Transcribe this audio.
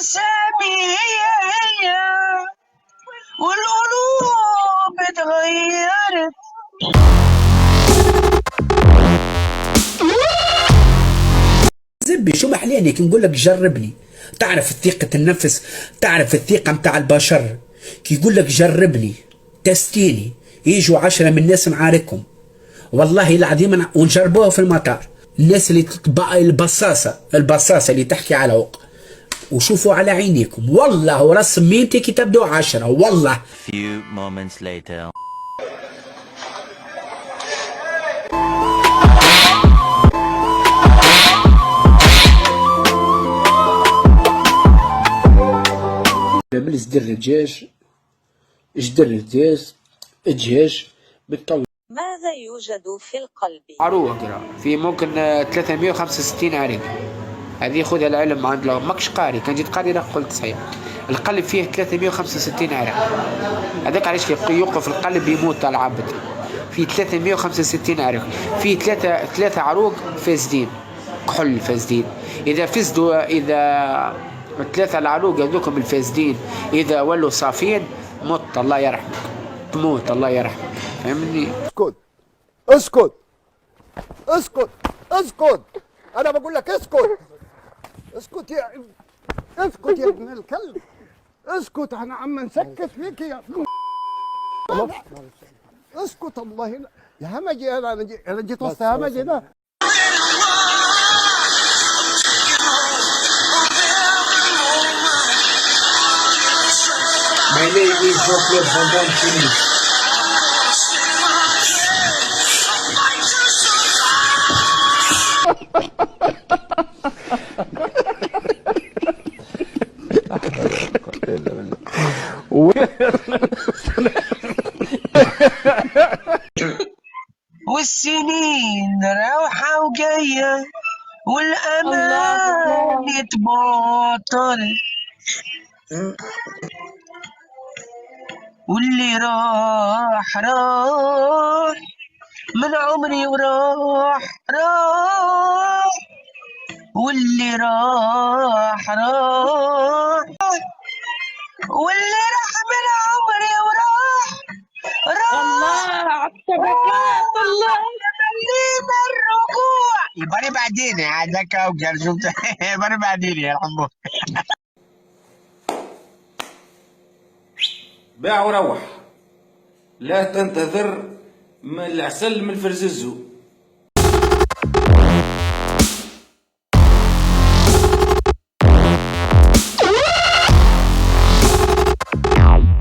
أسامية والقلوب اتغيرت. زبي شو محلينك نقول لك جربني، تعرف الثقة النفس، تعرف الثقة متاع البشر، كي يقول لك جربني تستيني يجوا 10 من الناس نعاركهم والله العظيم ونجربوها في المطار. الناس اللي البصاصة اللي تحكي على وق وشوفوا على عينيكم والله وراس ميمتي كي تبدو 10 والله. Few moments later. من جدر الدجاج الدجاج بالطول. ماذا يوجد في القلب؟ عروة في ممكن 365 عرق. هذه خذها العلم عند لو ماكش قاري، كان جيت قاري لك قلت صحيح. القلب فيه 365 عرق، هذاك علاش يوقف القلب يموت العبد. فيه 365 عرق، فيه ثلاثة عروق فاسدين، كحول فاسدين. إذا فسدوا، إذا الثلاثة العروق هذوكم الفاسدين إذا ولوا صافين مت الله يرحمك، تموت الله يرحمك، فهمني؟ اسكت اسكت اسكت اسكت، انا بقول لك اسكت اسكت يا اسكت يا ابن الكلب، اسكت، احنا عم نسكت فيك يا اسكت. الله يا همجي، انا جيت وسط همجي ده. My name is Jean-Claude Van Damme Chimie. والسنين رايحة وجاية والأمان يتبطل، واللي راح من عمري وراح واللي راح واللي راح من عمري وراح الله عالطبقات الله يملينا الرجوع. يبقى بعدين هذاك اوجر شفت يبقى بعدين يا الحمو. باع وروح، لا تنتظر من العسل من الفرززو.